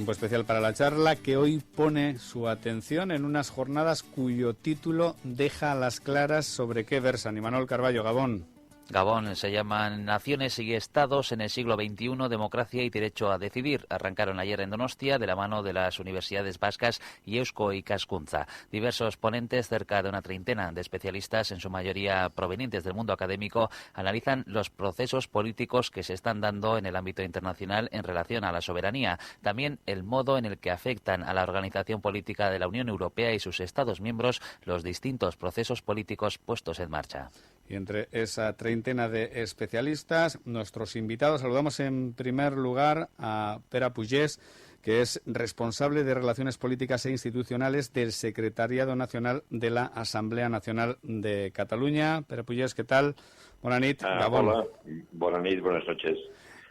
tiempo especial para la charla que hoy pone su atención en unas jornadas cuyo título deja a las claras sobre qué versan. Imanol Carballo, Gabón. Gabón se llaman Naciones y Estados en el siglo XXI, democracia y derecho a decidir. Arrancaron ayer en Donostia de la mano de las universidades vascas y Eusko Ikaskuntza. Diversos ponentes, cerca de una treintena de especialistas, en su mayoría provenientes del mundo académico, analizan los procesos políticos que se están dando en el ámbito internacional en relación a la soberanía. También el modo en el que afectan a la organización política de la Unión Europea y sus Estados miembros los distintos procesos políticos puestos en marcha. Y entre esa treintena de especialistas, nuestros invitados, saludamos en primer lugar a Pere Pugès, que es responsable de Relaciones Políticas e Institucionales del Secretariado Nacional de la Asamblea Nacional de Cataluña. Pere Pugès, ¿qué tal? Bona nit, Gabón. Hola, bona nit, buenas noches.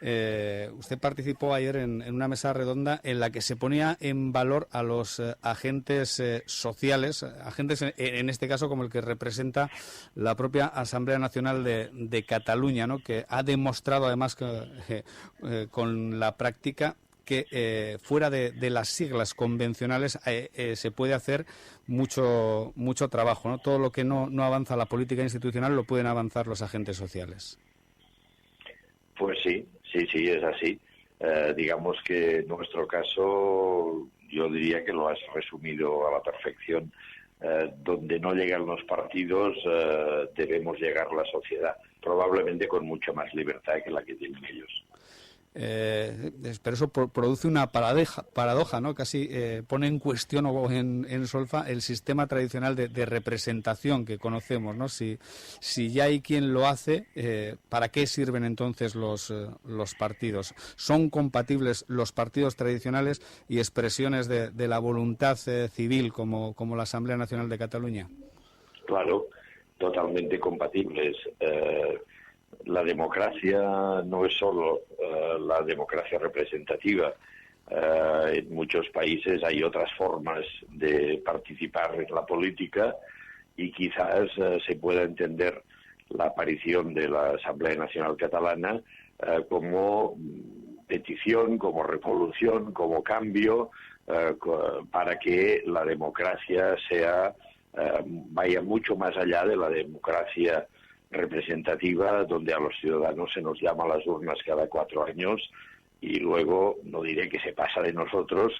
Usted participó ayer en una mesa redonda en la que se ponía en valor a los agentes sociales, agentes en este caso como el que representa la propia Asamblea Nacional de Cataluña, ¿no? Que ha demostrado además con la práctica que fuera de las siglas convencionales se puede hacer mucho trabajo, ¿no? Todo lo que no avanza la política institucional lo pueden avanzar los agentes sociales. Pues sí, es así. Digamos que en nuestro caso yo diría que lo has resumido a la perfección. Donde no llegan los partidos debemos llegar la sociedad, probablemente con mucha más libertad que la que tienen ellos. Pero eso produce una paradoja, ¿no? Casi pone en cuestión o en solfa el sistema tradicional de representación que conocemos, ¿no? Si ya hay quien lo hace, ¿para qué sirven entonces los partidos? ¿Son compatibles los partidos tradicionales y expresiones de la voluntad civil como la Asamblea Nacional de Cataluña? Claro, totalmente compatibles. La democracia no es solo la democracia representativa. En muchos países hay otras formas de participar en la política y quizás se pueda entender la aparición de la Asamblea Nacional Catalana como petición, como revolución, como cambio para que la democracia vaya mucho más allá de la democracia representativa, donde a los ciudadanos se nos llama a las urnas cada 4 años y luego, no diré que se pasa de nosotros,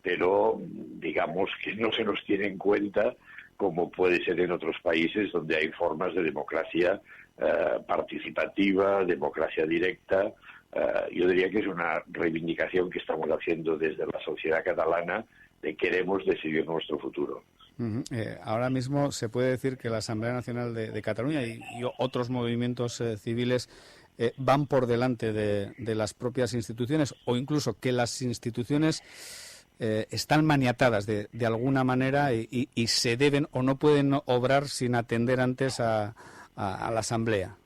pero digamos que no se nos tiene en cuenta como puede ser en otros países donde hay formas de democracia participativa, democracia directa. Yo diría que es una reivindicación que estamos haciendo desde la sociedad catalana de queremos decidir nuestro futuro. Ahora mismo se puede decir que la Asamblea Nacional de Cataluña y otros movimientos civiles van por delante de las propias instituciones, o incluso que las instituciones están maniatadas de alguna manera y se deben o no pueden obrar sin atender antes a la Asamblea.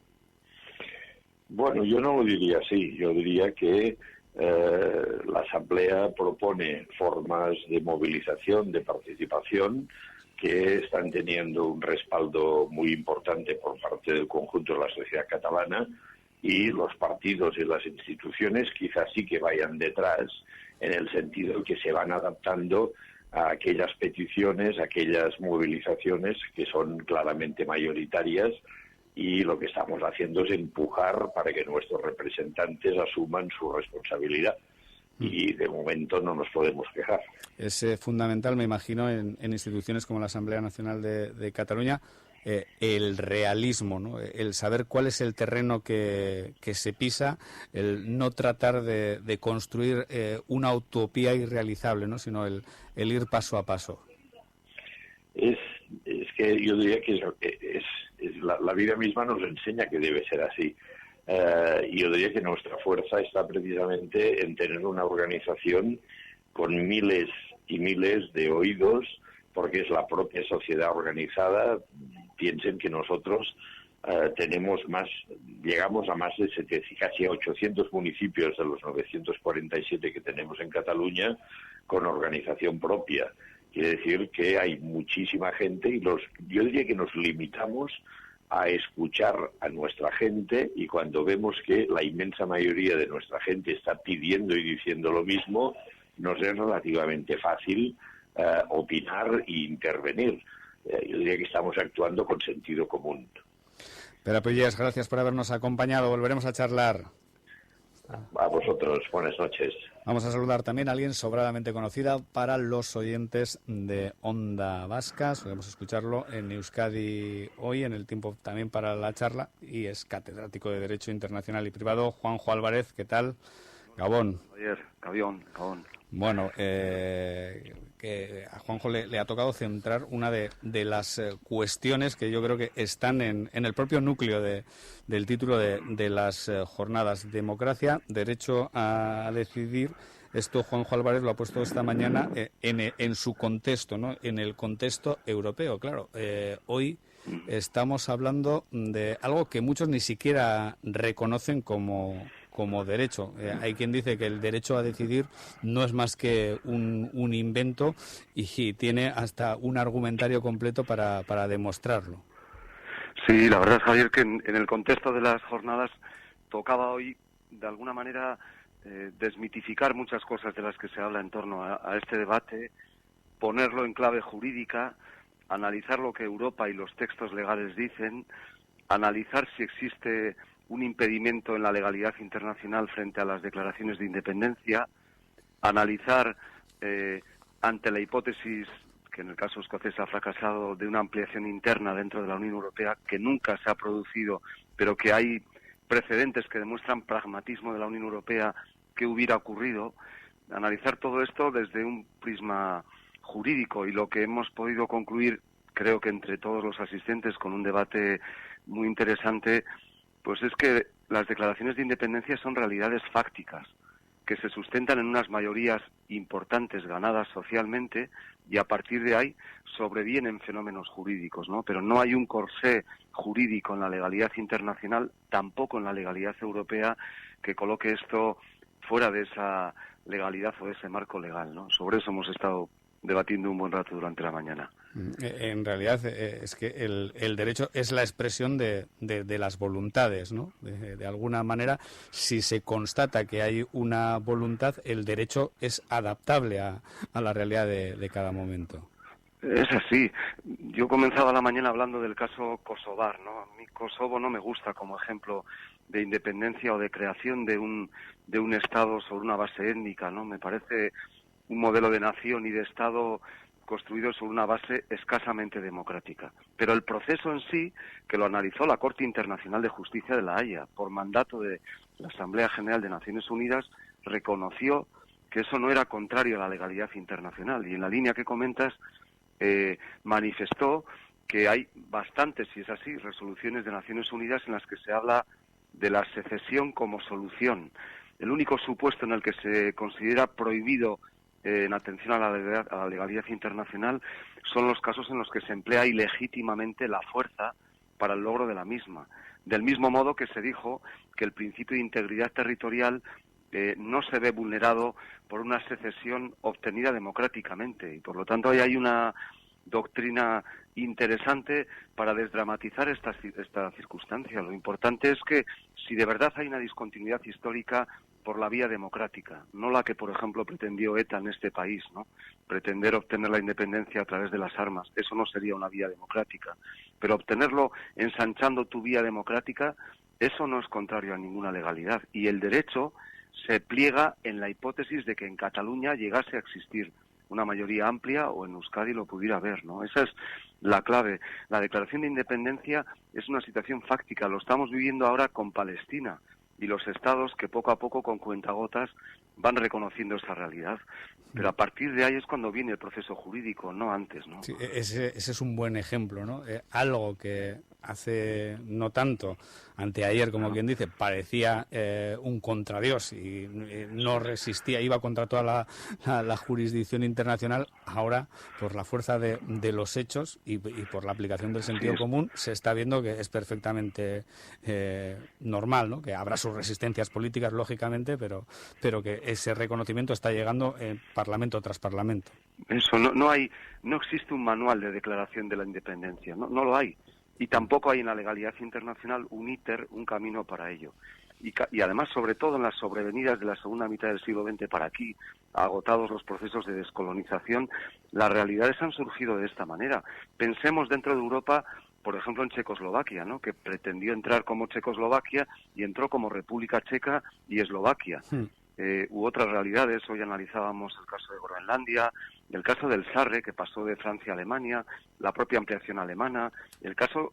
Bueno, yo no lo diría así. Yo diría que la Asamblea propone formas de movilización, de participación, que están teniendo un respaldo muy importante por parte del conjunto de la sociedad catalana, y los partidos y las instituciones quizás sí que vayan detrás, en el sentido que se van adaptando a aquellas peticiones, aquellas movilizaciones que son claramente mayoritarias, y lo que estamos haciendo es empujar para que nuestros representantes asuman su responsabilidad. Y de momento no nos podemos quejar. Es fundamental, me imagino, en instituciones como la Asamblea Nacional de Cataluña, el realismo, ¿no? El saber cuál es el terreno que se pisa, el no tratar de construir una utopía irrealizable, ¿no? Sino el ir paso a paso. Es que yo diría que la vida misma nos enseña que debe ser así. Y yo diría que nuestra fuerza está precisamente en tener una organización con miles y miles de oídos, porque es la propia sociedad organizada. Piensen que nosotros llegamos a más de casi a 800 municipios de los 947 que tenemos en Cataluña con organización propia. Quiere decir que hay muchísima gente y yo diría que nos limitamos a escuchar a nuestra gente, y cuando vemos que la inmensa mayoría de nuestra gente está pidiendo y diciendo lo mismo, nos es relativamente fácil opinar e intervenir. Yo diría que estamos actuando con sentido común. Pere Puigdés, gracias por habernos acompañado. Volveremos a charlar. A vosotros, buenas noches. Vamos a saludar también a alguien sobradamente conocida para los oyentes de Onda Vasca. Solemos escucharlo en Euskadi Hoy, en el tiempo también para la charla, y es catedrático de Derecho Internacional y Privado. Juanjo Álvarez, ¿qué tal? Gabón. Ayer, Gabón. Bueno, que a Juanjo le ha tocado centrar una de las cuestiones que yo creo que están en el propio núcleo del título de las jornadas. Democracia, derecho a decidir. Esto Juanjo Álvarez lo ha puesto esta mañana en su contexto, ¿no? En el contexto europeo, claro. Hoy estamos hablando de algo que muchos ni siquiera reconocen como derecho. Hay quien dice que el derecho a decidir no es más que un invento y tiene hasta un argumentario completo para demostrarlo. Sí, la verdad, Javier, que en el contexto de las jornadas tocaba hoy, de alguna manera, desmitificar muchas cosas de las que se habla en torno a este debate, ponerlo en clave jurídica, analizar lo que Europa y los textos legales dicen, analizar si existe un impedimento en la legalidad internacional frente a las declaraciones de independencia, analizar ante la hipótesis, que en el caso escocés ha fracasado, de una ampliación interna dentro de la Unión Europea, que nunca se ha producido, pero que hay precedentes que demuestran pragmatismo de la Unión Europea, que hubiera ocurrido, analizar todo esto desde un prisma jurídico, y lo que hemos podido concluir, creo que entre todos los asistentes, con un debate muy interesante, pues es que las declaraciones de independencia son realidades fácticas, que se sustentan en unas mayorías importantes ganadas socialmente, y a partir de ahí sobrevienen fenómenos jurídicos, ¿no? Pero no hay un corsé jurídico en la legalidad internacional, tampoco en la legalidad europea, que coloque esto fuera de esa legalidad o de ese marco legal, ¿no? Sobre eso hemos estado debatiendo un buen rato durante la mañana. En realidad es que el derecho es la expresión de las voluntades, ¿no? De alguna manera, si se constata que hay una voluntad, el derecho es adaptable a la realidad de cada momento. Es así. Yo comenzaba la mañana hablando del caso kosovar, ¿no? A mí Kosovo no me gusta como ejemplo de independencia o de creación de un Estado sobre una base étnica, ¿no? Me parece un modelo de nación y de Estado construido sobre una base escasamente democrática. Pero el proceso en sí, que lo analizó la Corte Internacional de Justicia de La Haya, por mandato de la Asamblea General de Naciones Unidas, reconoció que eso no era contrario a la legalidad internacional. Y en la línea que comentas, manifestó que hay bastantes, si es así, resoluciones de Naciones Unidas en las que se habla de la secesión como solución. El único supuesto en el que se considera prohibido en atención a la legalidad internacional son los casos en los que se emplea ilegítimamente la fuerza para el logro de la misma. Del mismo modo que se dijo que el principio de integridad territorial no se ve vulnerado por una secesión obtenida democráticamente, y por lo tanto ahí hay una doctrina interesante para desdramatizar esta circunstancia. Lo importante es que si de verdad hay una discontinuidad histórica, por la vía democrática, no la que, por ejemplo, pretendió ETA en este país, ¿no? Pretender obtener la independencia a través de las armas, eso no sería una vía democrática. Pero obtenerlo ensanchando tu vía democrática, eso no es contrario a ninguna legalidad. Y el derecho se pliega en la hipótesis de que en Cataluña llegase a existir una mayoría amplia, o en Euskadi lo pudiera haber, ¿no? Esa es la clave. La declaración de independencia es una situación fáctica, lo estamos viviendo ahora con Palestina, y los estados que poco a poco, con cuentagotas, van reconociendo esa realidad. Pero a partir de ahí es cuando viene el proceso jurídico, no antes, ¿no? Sí, ese es un buen ejemplo, ¿no? Algo que hace no tanto, anteayer, como quien dice, parecía un contradios y no resistía, iba contra toda la jurisdicción internacional, ahora, por la fuerza de los hechos y por la aplicación del sentido común, se está viendo que es perfectamente normal, ¿no? Que habrá sus resistencias políticas, lógicamente, pero que ese reconocimiento está llegando parlamento tras parlamento. Eso, no existe un manual de declaración de la independencia, no lo hay. Y tampoco hay en la legalidad internacional un camino para ello. y además, sobre todo en las sobrevenidas de la segunda mitad del siglo XX para aquí, agotados los procesos de descolonización, las realidades han surgido de esta manera. Pensemos dentro de Europa, por ejemplo, en Checoslovaquia, ¿no?, que pretendió entrar como Checoslovaquia y entró como República Checa y Eslovaquia. U otras realidades, hoy analizábamos el caso de Groenlandia, el caso del Sarre, que pasó de Francia a Alemania, la propia ampliación alemana, el caso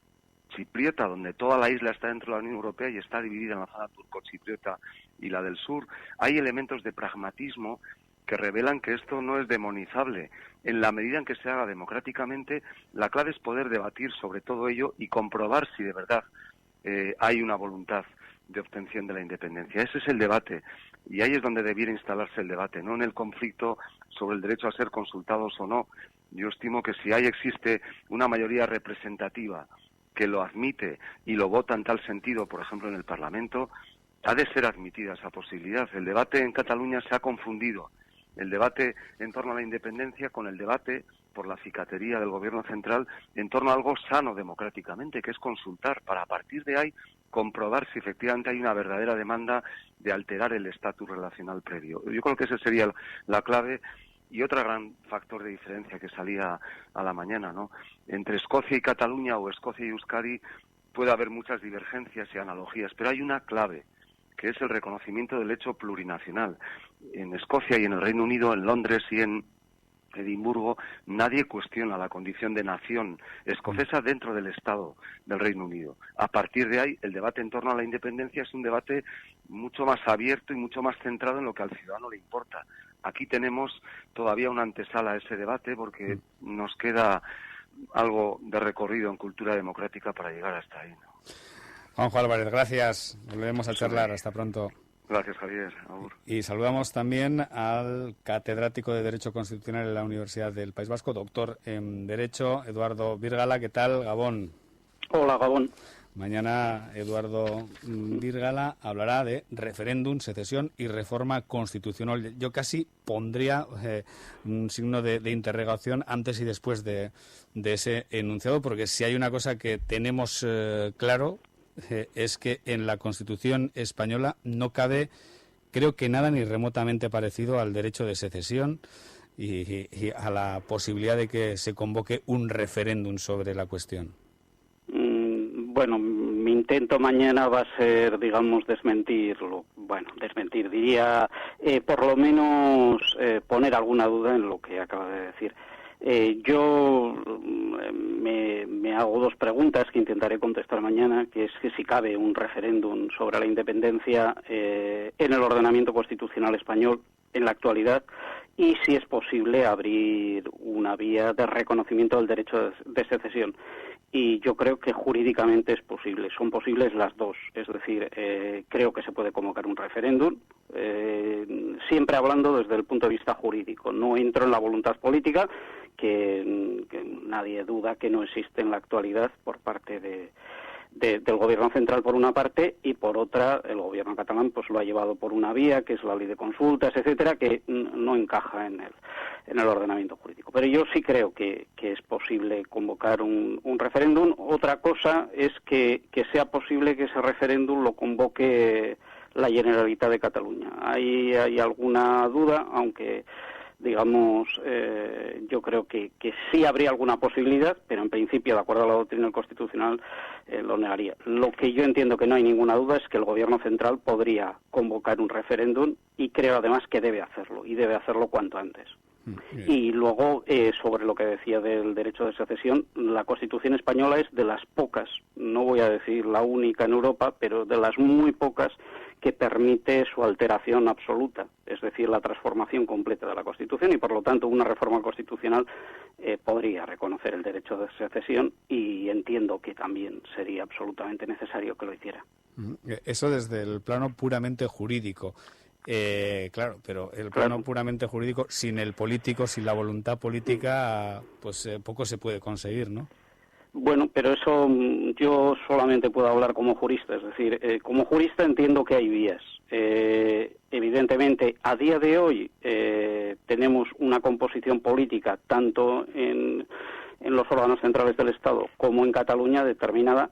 chipriota, donde toda la isla está dentro de la Unión Europea y está dividida en la zona turco-chipriota y la del sur. Hay elementos de pragmatismo que revelan que esto no es demonizable. En la medida en que se haga democráticamente, la clave es poder debatir sobre todo ello y comprobar si de verdad hay una voluntad de obtención de la independencia. Ese es el debate, y ahí es donde debiera instalarse el debate, no en el conflicto sobre el derecho a ser consultados o no. Yo estimo que si existe una mayoría representativa que lo admite y lo vota en tal sentido, por ejemplo, en el Parlamento, ha de ser admitida esa posibilidad. El debate en Cataluña se ha confundido, el debate en torno a la independencia con el debate por la cicatería del Gobierno central en torno a algo sano democráticamente, que es consultar, para a partir de ahí comprobar si efectivamente hay una verdadera demanda de alterar el estatus relacional previo. Yo creo que esa sería la clave. Y otro gran factor de diferencia que salía a la mañana, ¿no?, entre Escocia y Cataluña o Escocia y Euskadi puede haber muchas divergencias y analogías, pero hay una clave, que es el reconocimiento del hecho plurinacional. En Escocia y en el Reino Unido, en Londres y en Edimburgo, nadie cuestiona la condición de nación escocesa dentro del Estado del Reino Unido. A partir de ahí, el debate en torno a la independencia es un debate mucho más abierto y mucho más centrado en lo que al ciudadano le importa. Aquí tenemos todavía una antesala a ese debate porque nos queda algo de recorrido en cultura democrática para llegar hasta ahí, ¿no? Juanjo Álvarez, gracias. Volveremos a charlar. Hasta pronto. Gracias, Javier. Agur. Y saludamos también al catedrático de Derecho Constitucional en la Universidad del País Vasco, doctor en Derecho, Eduardo Bírgala. ¿Qué tal, Gabón? Hola, Gabón. Mañana Eduardo Bírgala hablará de referéndum, secesión y reforma constitucional. Yo casi pondría un signo de interrogación antes y después de ese enunciado, porque si hay una cosa que tenemos claro es que en la Constitución española no cabe, creo que nada ni remotamente parecido al derecho de secesión y a la posibilidad de que se convoque un referéndum sobre la cuestión. Bueno, mi intento mañana va a ser, digamos, desmentirlo. Bueno, desmentir, diría, por lo menos poner alguna duda en lo que acaba de decir. Yo me hago dos preguntas que intentaré contestar mañana, que es que si cabe un referéndum sobre la independencia en el ordenamiento constitucional español en la actualidad, y si es posible abrir una vía de reconocimiento del derecho de secesión. Y yo creo que jurídicamente es posible, son posibles las dos. Es decir, creo que se puede convocar un referéndum, siempre hablando desde el punto de vista jurídico. No entro en la voluntad política, que nadie duda que no existe en la actualidad por parte del Gobierno central por una parte, y por otra el Gobierno catalán pues lo ha llevado por una vía que es la ley de consultas, etcétera, que no encaja en el ordenamiento jurídico. Pero yo sí creo que es posible convocar un referéndum. Otra cosa es que sea posible que ese referéndum lo convoque la Generalitat de Cataluña. Hay alguna duda, aunque digamos, yo creo que sí habría alguna posibilidad, pero en principio, de acuerdo a la doctrina constitucional, lo negaría. Lo que yo entiendo que no hay ninguna duda es que el Gobierno central podría convocar un referéndum, y creo además que debe hacerlo, y debe hacerlo cuanto antes. Y luego, sobre lo que decía del derecho de secesión, la Constitución española es de las pocas, no voy a decir la única en Europa, pero de las muy pocas que permite su alteración absoluta, es decir, la transformación completa de la Constitución, y por lo tanto una reforma constitucional podría reconocer el derecho de secesión, y entiendo que también sería absolutamente necesario que lo hiciera. Eso desde el plano puramente jurídico. Claro, pero el plano puramente jurídico, sin el político, sin la voluntad política, pues poco se puede conseguir, ¿no? Bueno, pero eso yo solamente puedo hablar como jurista, es decir, como jurista entiendo que hay vías. Evidentemente, a día de hoy tenemos una composición política, tanto en los órganos centrales del Estado como en Cataluña, determinada,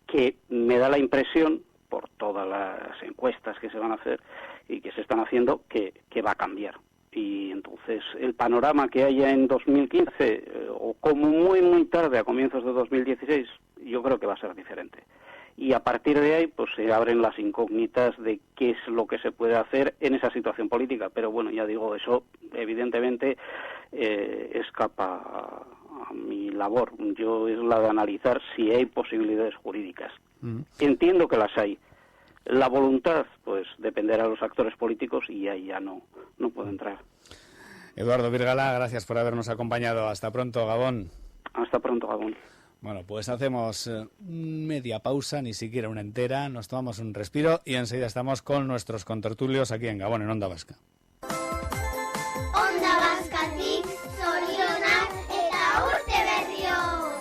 que me da la impresión por todas las encuestas que se van a hacer y que se están haciendo, que va a cambiar. Y entonces el panorama que haya en 2015 o como muy tarde a comienzos de 2016, yo creo que va a ser diferente. Y a partir de ahí pues se abren las incógnitas de qué es lo que se puede hacer en esa situación política. Pero bueno, ya digo, eso evidentemente escapa a mi labor. Yo es la de analizar si hay posibilidades jurídicas. Entiendo que las hay. La voluntad, pues, dependerá de los actores políticos y ahí ya no puedo entrar. Eduardo Virgala, gracias por habernos acompañado. Hasta pronto, Gabón. Hasta pronto, Gabón. Bueno, pues hacemos media pausa, ni siquiera una entera, nos tomamos un respiro y enseguida estamos con nuestros contertulios aquí en Gabón, en Onda Vasca. Onda Vascatik, zorionak eta urte berrioz!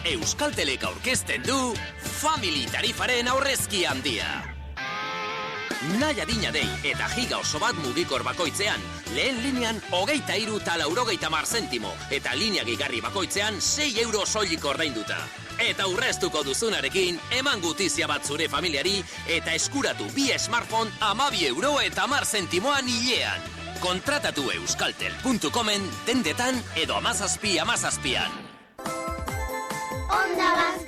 Euskaltelek aurkezten du Family tarifaren aurrezki handia. Nahi adina dei eta giga oso bat mugikor bakoitzean, lehen linean 23,90 zentimo eta linea gehigarri bakoitzean 6 euro soilik ordainduta. Eta urreztuko duzunarekin, eman gutizia bat zure familiari eta eskuratu 2 smartphone 12,10 zentimoan hilean. Kontratatu euskaltel.comen dendetan edo 17 17an. Onda Vasca.